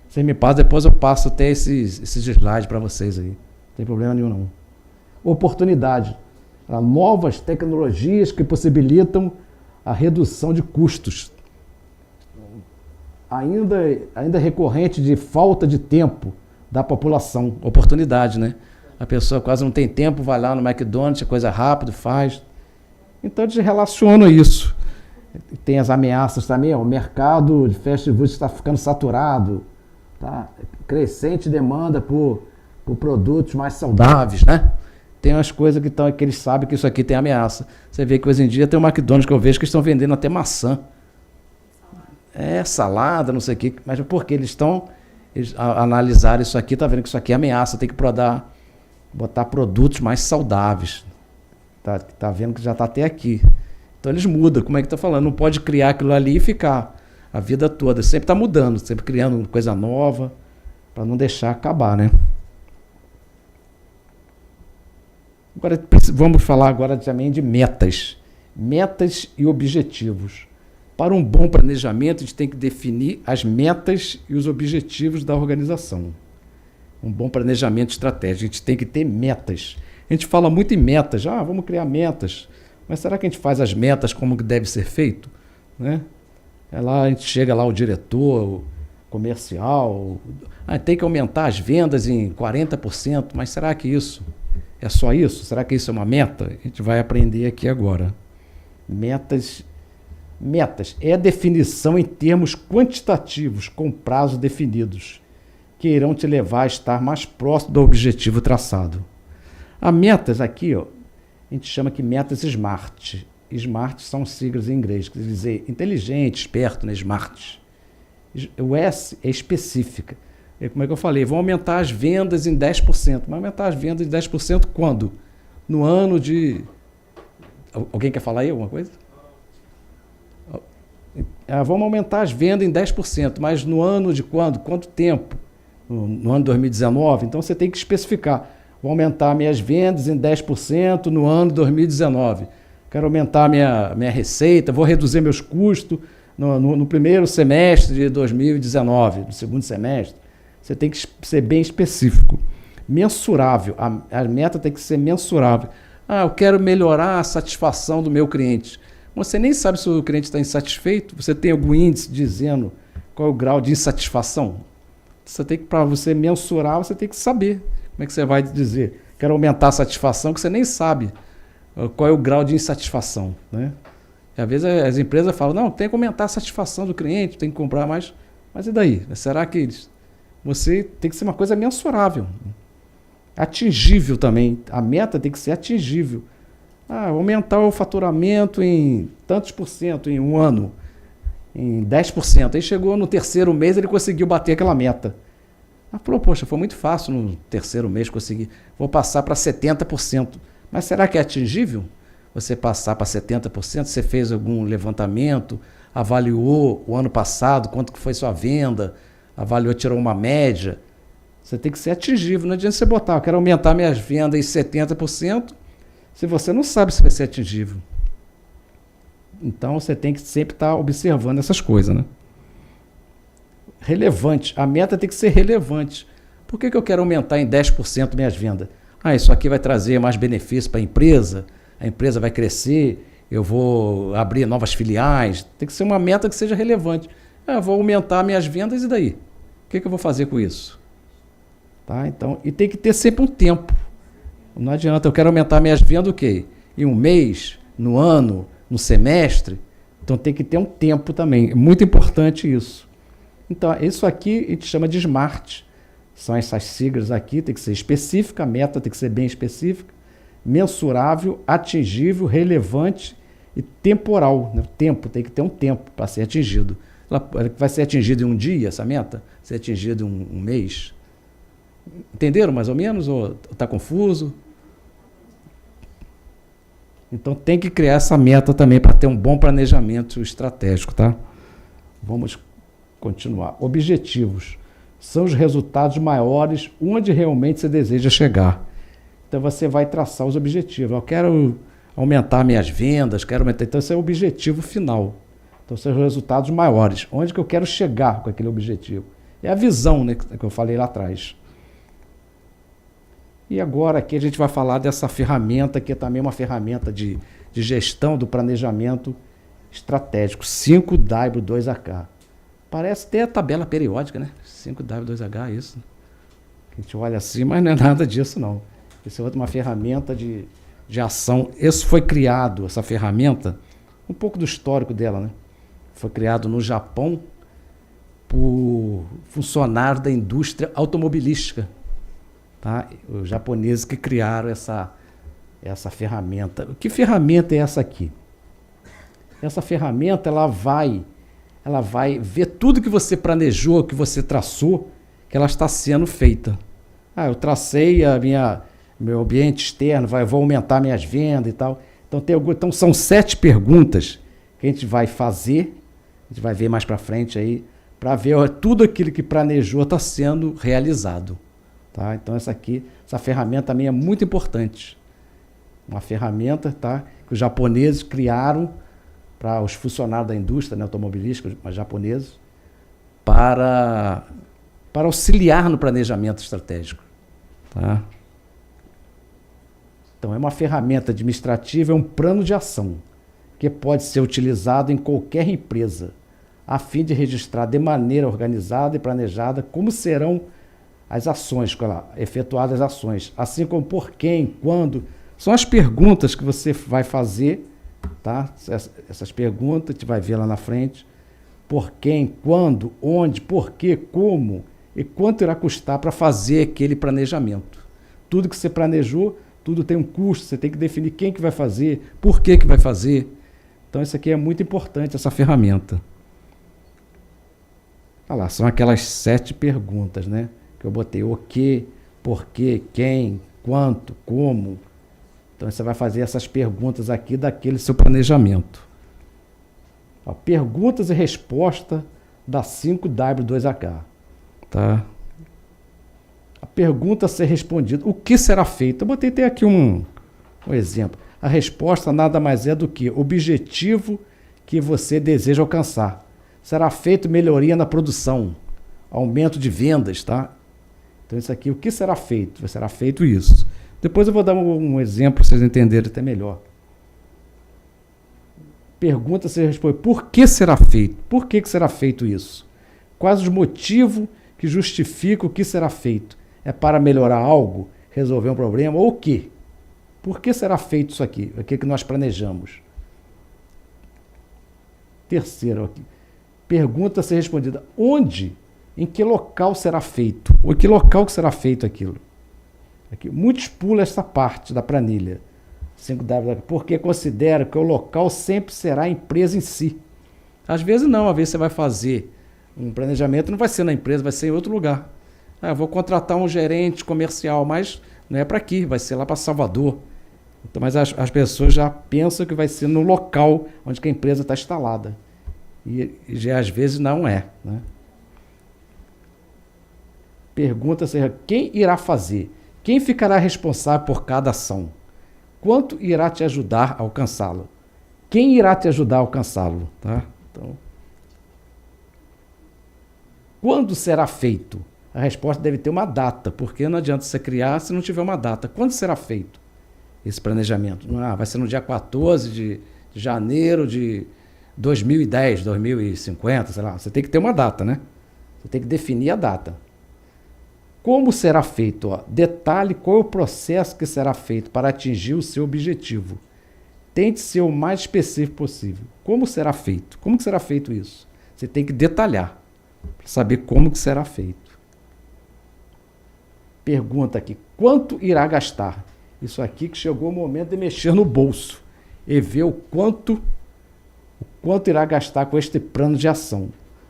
Vocês me passam, depois eu passo até esses slides para vocês aí. Não tem problema nenhum, não. Oportunidade. Novas tecnologias que possibilitam a redução de custos. Ainda recorrente de falta de tempo da população, oportunidade, né? A pessoa quase não tem tempo, vai lá no McDonald's, é coisa rápida, faz. Então eles relacionam isso. Tem as ameaças também, ó, o mercado de fast food está ficando saturado, tá? Crescente demanda por produtos mais saudáveis, né? Tem umas coisas que eles sabem que isso aqui tem ameaça. Você vê que hoje em dia tem um McDonald's que eu vejo que estão vendendo até maçã. Salada, não sei o quê. Mas porque eles analisaram isso aqui, tá vendo que isso aqui é ameaça, tem que botar produtos mais saudáveis. Tá vendo que já está até aqui. Então eles mudam, como é que está falando? Não pode criar aquilo ali e ficar a vida toda. Sempre está mudando, sempre criando coisa nova, para não deixar acabar, né? Agora, vamos falar agora também de metas. Metas e objetivos. Para um bom planejamento, a gente tem que definir as metas e os objetivos da organização. Um bom planejamento estratégico, a gente tem que ter metas. A gente fala muito em metas, vamos criar metas. Mas será que a gente faz as metas como que deve ser feito? Né? A gente chega lá, o diretor, o comercial, tem que aumentar as vendas em 40%, mas será que isso é só isso? Será que isso é uma meta? A gente vai aprender aqui agora. Metas é a definição em termos quantitativos, com prazos definidos, que irão te levar a estar mais próximo do objetivo traçado. As metas aqui, ó, a gente chama que metas SMART. SMART são siglas em inglês, quer dizer inteligente, esperto, né? SMART. O S é específica. Como é que eu falei? Vão aumentar as vendas em 10%. Mas aumentar as vendas em 10% quando? No ano de... Alguém quer falar aí alguma coisa? Vamos aumentar as vendas em 10%, mas no ano de quando? Quanto tempo? No ano de 2019? Então você tem que especificar. Vou aumentar minhas vendas em 10% no ano de 2019. Quero aumentar minha receita, vou reduzir meus custos no primeiro semestre de 2019, no segundo semestre. Você tem que ser bem específico. Mensurável. A meta tem que ser mensurável. Eu quero melhorar a satisfação do meu cliente. Você nem sabe se o cliente está insatisfeito. Você tem algum índice dizendo qual é o grau de insatisfação? Para você mensurar, você tem que saber. Como é que você vai dizer? Quero aumentar a satisfação, que você nem sabe qual é o grau de insatisfação, né? E às vezes as empresas falam, não, tem que aumentar a satisfação do cliente, tem que comprar mais. Mas e daí? Será que você tem que ser uma coisa mensurável? Atingível também. A meta tem que ser atingível. Aumentar o faturamento em tantos por cento em um ano, em 10%. Aí chegou no terceiro mês, ele conseguiu bater aquela meta. Falou, poxa, foi muito fácil no terceiro mês conseguir. Vou passar para 70%. Mas será que é atingível? Você passar para 70%? Você fez algum levantamento? Avaliou o ano passado, quanto que foi sua venda? Avaliou, tirou uma média? Você tem que ser atingível. Não adianta você botar, eu quero aumentar minhas vendas em 70%, se você não sabe se vai ser atingível. Então, você tem que sempre estar observando essas coisas, né? Relevante. A meta tem que ser relevante. Por que eu quero aumentar em 10% minhas vendas? Isso aqui vai trazer mais benefício para a empresa vai crescer, eu vou abrir novas filiais. Tem que ser uma meta que seja relevante. Vou aumentar minhas vendas e daí? O que eu vou fazer com isso? Tá? Então, e tem que ter sempre um tempo. Não adianta, eu quero aumentar minhas vendas o quê? Em um mês, no ano, no semestre. Então tem que ter um tempo também. É muito importante isso. Então, isso aqui a gente chama de SMART. São essas siglas aqui, tem que ser específica, a meta tem que ser bem específica, mensurável, atingível, relevante e temporal. Né? O tempo, tem que ter um tempo para ser atingido. Ela vai ser atingido em um dia, essa meta? Ser atingido em um mês? Entenderam mais ou menos? Ou está confuso? Então tem que criar essa meta também para ter um bom planejamento estratégico, tá? Vamos continuar. Objetivos. São os resultados maiores onde realmente você deseja chegar. Então você vai traçar os objetivos. Eu quero aumentar minhas vendas, quero aumentar. Então esse é o objetivo final. Então são os resultados maiores. Onde que eu quero chegar com aquele objetivo? É a visão, né, que eu falei lá atrás. E agora aqui a gente vai falar dessa ferramenta, que é também uma ferramenta de gestão do planejamento, estratégico, 5W2H. Parece ter a tabela periódica, né? 5W2H, isso. A gente olha assim, mas não é nada disso, não. Isso é uma ferramenta de ação. Isso foi criado, essa ferramenta, um pouco do histórico dela, né? Foi criado no Japão por funcionários da indústria automobilística. Tá? Os japoneses que criaram essa ferramenta. Que ferramenta é essa aqui? Essa ferramenta ela vai ver tudo que você planejou, que você traçou, que ela está sendo feita. Eu tracei meu ambiente externo, vou aumentar minhas vendas e tal. Então são 7 perguntas que a gente vai fazer, a gente vai ver mais para frente aí, para ver tudo aquilo que planejou está sendo realizado. Tá? Então essa ferramenta também é muito importante. Uma ferramenta, tá, que os japoneses criaram para os funcionários da indústria, né, automobilística, os japoneses, para auxiliar no planejamento estratégico. Tá? Então é uma ferramenta administrativa, é um plano de ação que pode ser utilizado em qualquer empresa, a fim de registrar de maneira organizada e planejada como serão as ações, efetuadas as ações, assim como por quem, quando. São as perguntas que você vai fazer, tá? Essas perguntas, a gente vai ver lá na frente. Por quem, quando, onde, por quê, como e quanto irá custar para fazer aquele planejamento. Tudo que você planejou, tudo tem um custo, você tem que definir quem que vai fazer, por que vai fazer. Então isso aqui é muito importante, essa ferramenta. Olha lá, são aquelas 7 perguntas, né? Que eu botei o que, por quê, quem, quanto, como. Então você vai fazer essas perguntas aqui daquele seu planejamento. Perguntas e respostas da 5W2H. Tá? A pergunta a ser respondida. O que será feito? Eu botei até aqui um exemplo. A resposta nada mais é do que objetivo que você deseja alcançar. Será feito melhoria na produção, aumento de vendas, tá? Então isso aqui, o que será feito? Será feito isso. Depois eu vou dar um exemplo para vocês entenderem até melhor. Pergunta se responde, por que será feito? Por que será feito isso? Quais os motivos que justificam o que será feito? É para melhorar algo? Resolver um problema? Ou o quê? Por que será feito isso aqui? O que nós planejamos? Terceiro aqui. Pergunta a ser respondida, onde? Em que local será feito? Ou em que local que será feito aquilo? Aqui, muitos pulam essa parte da planilha. 5W, porque considera que o local sempre será a empresa em si. Às vezes não, às vezes você vai fazer um planejamento, não vai ser na empresa, vai ser em outro lugar. Eu vou contratar um gerente comercial, mas não é para aqui, vai ser lá para Salvador. Então, mas as pessoas já pensam que vai ser no local onde que a empresa está instalada. E já às vezes não é. Né? Pergunta se quem irá fazer? Quem ficará responsável por cada ação? Quanto irá te ajudar a alcançá-lo? Quem irá te ajudar a alcançá-lo? Tá? Então, quando será feito? A resposta deve ter uma data, porque não adianta você criar se não tiver uma data. Quando será feito esse planejamento? Vai ser no dia 14 de janeiro de 2010, 2050, sei lá. Você tem que ter uma data, né? Você tem que definir a data. Como será feito? Detalhe qual é o processo que será feito para atingir o seu objetivo. Tente ser o mais específico possível. Como será feito? Como que será feito isso? Você tem que detalhar para saber como que será feito. Pergunta aqui, quanto irá gastar? Isso aqui que chegou o momento de mexer no bolso e ver o quanto irá gastar com este plano de ação.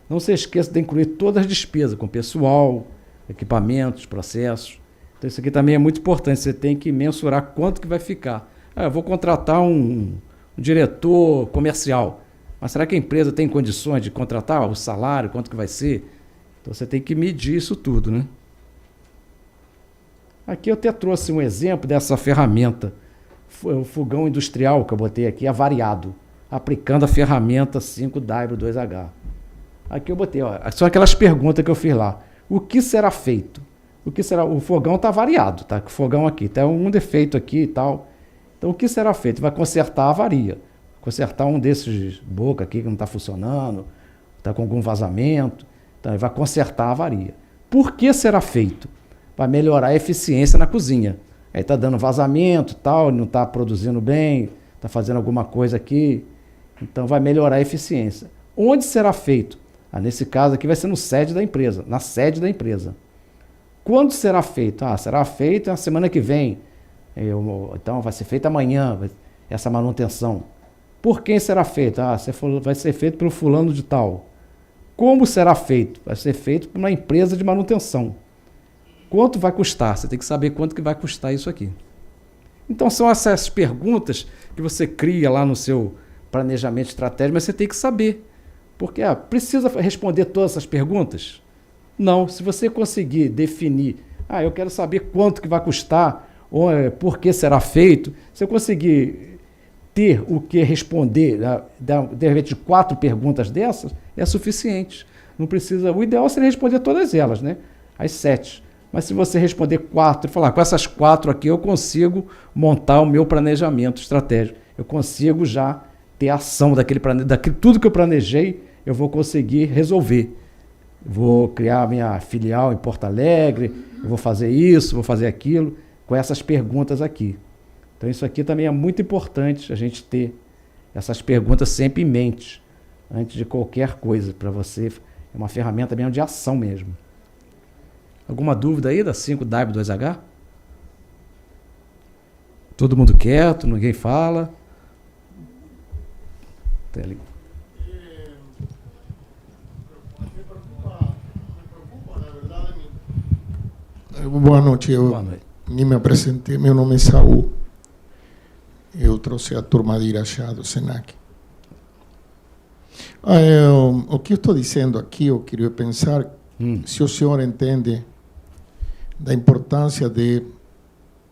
Não se esqueça de incluir todas as despesas, com pessoal, equipamentos, processos. Então isso aqui também é muito importante, você tem que mensurar quanto que vai ficar. Eu vou contratar um diretor comercial, mas será que a empresa tem condições de contratar o salário, quanto que vai ser? Então você tem que medir isso tudo, né? Aqui eu até trouxe um exemplo dessa ferramenta, o fogão industrial que eu botei aqui, avariado, aplicando a ferramenta 5W2H. Aqui eu botei, são aquelas perguntas que eu fiz lá. O que será feito? O que será? O fogão está variado, tá? O fogão aqui tem um defeito aqui e tal. Então o que será feito? Vai consertar a avaria. consertar um desses boca aqui que não está funcionando, está com algum vazamento, então ele vai consertar a avaria. Por que será feito? Vai melhorar a eficiência na cozinha. Aí está dando vazamento, tal, não está produzindo bem, está fazendo alguma coisa aqui, então vai melhorar a eficiência. Onde será feito? Nesse caso aqui vai ser no sede da empresa, na sede da empresa. Quando será feito? Será feito na semana que vem. Então vai ser feito amanhã, essa manutenção. Por quem será feito? Vai ser feito pelo fulano de tal. Como será feito? Vai ser feito por uma empresa de manutenção. Quanto vai custar? Você tem que saber quanto que vai custar isso aqui. Então são essas perguntas que você cria lá no seu planejamento estratégico, mas você tem que saber. Porque precisa responder todas essas perguntas? Não. Se você conseguir definir, eu quero saber quanto que vai custar, ou por que será feito, se eu conseguir ter o que responder, de repente, 4 perguntas dessas, é suficiente. Não precisa. O ideal seria responder todas elas, né? As 7. Mas se você responder 4 e falar, com essas 4 aqui eu consigo montar o meu planejamento estratégico. Eu consigo já ter ação daquele tudo que eu planejei, eu vou conseguir resolver. Vou criar minha filial em Porto Alegre, eu vou fazer isso, vou fazer aquilo, com essas perguntas aqui. Então isso aqui também é muito importante a gente ter essas perguntas sempre em mente, antes de qualquer coisa, para você, é uma ferramenta mesmo de ação mesmo. Alguma dúvida aí da 5W2H? Todo mundo quieto, ninguém fala. Me preocupa, na verdade. Boa noite. Boa noite. Nem me apresentei. Meu nome é Saúl. Eu trouxe a turma de Irajá, do SENAC. O que eu estou dizendo aqui, eu queria pensar se o senhor entende da importância de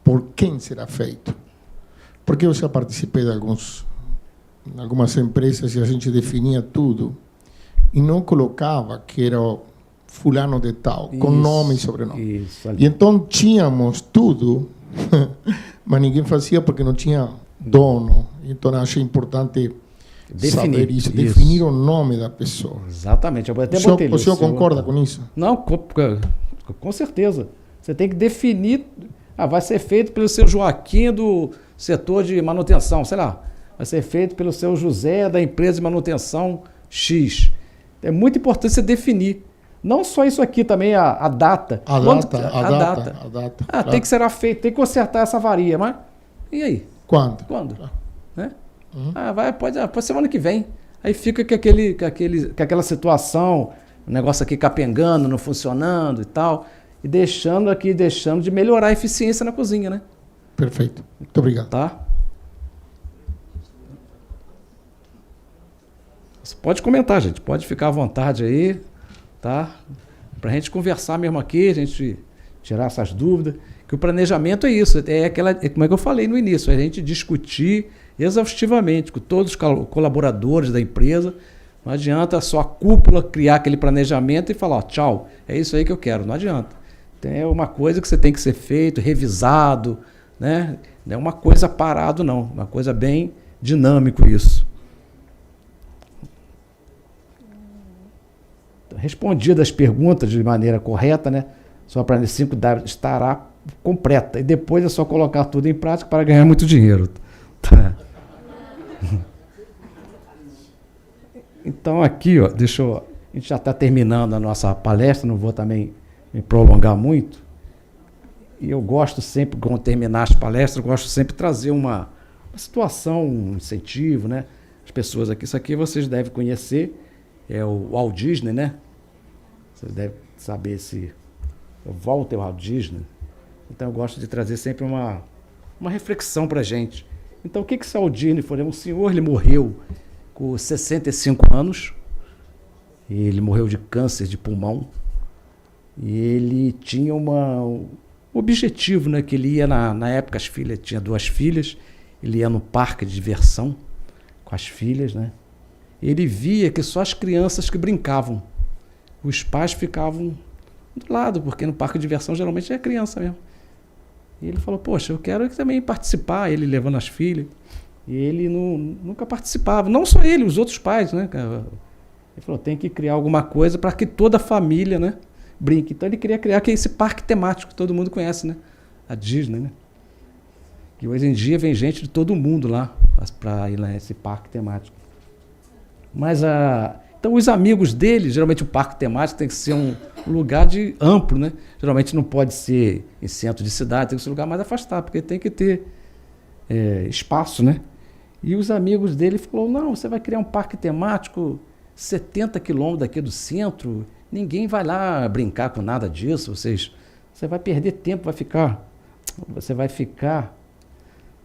por quem será feito. Porque eu já participei de algumas empresas e a gente definia tudo e não colocava que era fulano de tal, com nome e sobrenome. E então tínhamos tudo, mas ninguém fazia porque não tinha dono. Então achei importante saber isso, definir o nome da pessoa. Exatamente. Eu até o senhor concorda com isso? Não, com certeza. Você tem que definir, vai ser feito pelo seu Joaquim do setor de manutenção, sei lá, vai ser feito pelo seu José da empresa de manutenção X. É muito importante você definir. Não só isso aqui também, a data. A data. Claro. Tem que ser feito, tem que consertar essa avaria, mas e aí? Quando? Né? Pode semana que vem. Aí fica com aquela situação, o negócio aqui capengando, não funcionando e tal, e deixando de melhorar a eficiência na cozinha, né? Perfeito. Muito obrigado. Tá? Você pode comentar, gente. Pode ficar à vontade aí, tá? Pra gente conversar mesmo aqui, a gente tirar essas dúvidas. Que o planejamento é isso, como é que eu falei no início, a gente discutir exaustivamente com todos os colaboradores da empresa. Não adianta só a cúpula criar aquele planejamento e falar, tchau, é isso aí que eu quero. Não adianta. É uma coisa que você tem que ser feito, revisado, né? Não é uma coisa parado, não. Uma coisa bem dinâmico isso. Respondidas as perguntas de maneira correta, né? Sua planilha 5W estará completa. E depois é só colocar tudo em prática para ganhar muito dinheiro. Tá. Então aqui, ó, a gente já está terminando a nossa palestra, não vou também me prolongar muito. E eu gosto sempre, quando terminar as palestras, eu gosto sempre de trazer uma situação, um incentivo, né? As pessoas aqui, isso aqui vocês devem conhecer, é o Walt Disney, né? Vocês devem saber é o Walter Walt Disney. Então eu gosto de trazer sempre uma reflexão para a gente. Então o que o Walt Disney foi? Um senhor, ele morreu com 65 anos, ele morreu de câncer de pulmão, e ele tinha um objetivo, né? Que ele ia, na época as filhas, tinha 2 filhas, ele ia no parque de diversão com as filhas, né? Ele via que só as crianças que brincavam, os pais ficavam do lado, porque no parque de diversão geralmente é criança mesmo. E ele falou, poxa, eu quero também participar, ele levando as filhas. E ele nunca participava, não só ele, os outros pais, né? Ele falou, tem que criar alguma coisa para que toda a família, né, brinque. Então ele queria criar esse parque temático que todo mundo conhece, né? A Disney, né? Que hoje em dia vem gente de todo mundo lá para ir nesse parque temático. Mas então os amigos dele, geralmente o parque temático tem que ser um lugar amplo, né? Geralmente não pode ser em centro de cidade, tem que ser um lugar mais afastado, porque tem que ter espaço, né? E os amigos dele falaram, não, você vai criar um parque temático 70 quilômetros daqui do centro, ninguém vai lá brincar com nada disso, você vai perder tempo,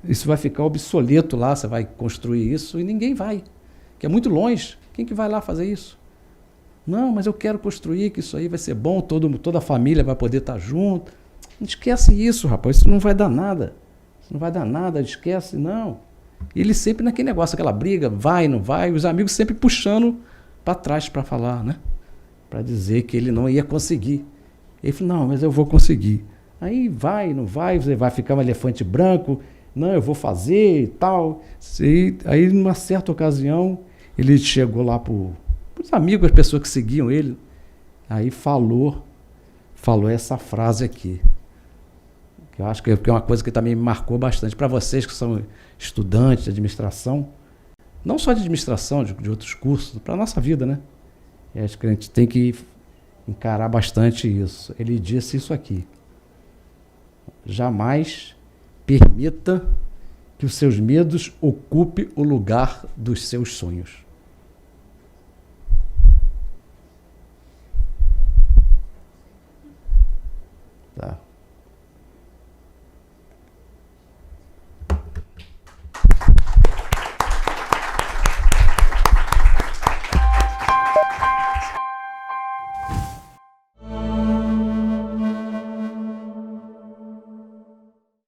isso vai ficar obsoleto lá, você vai construir isso e ninguém vai, que é muito longe, quem que vai lá fazer isso? Não, mas eu quero construir, que isso aí vai ser bom, toda a família vai poder estar junto. Não esquece isso, rapaz, isso não vai dar nada, esquece, não. E ele sempre naquele negócio, aquela briga, vai, não vai, os amigos sempre puxando para trás para falar, né? Para dizer que ele não ia conseguir. Ele falou, não, mas eu vou conseguir. Aí vai, não vai, você vai ficar um elefante branco, não, eu vou fazer e tal. Aí, numa certa ocasião, ele chegou lá para os amigos, as pessoas que seguiam ele, aí falou essa frase aqui, que eu acho que é uma coisa que também me marcou bastante para vocês que são estudantes de administração, não só de administração, de outros cursos, para a nossa vida, né? E acho que a gente tem que encarar bastante isso. Ele disse isso aqui: jamais permita que os seus medos ocupem o lugar dos seus sonhos.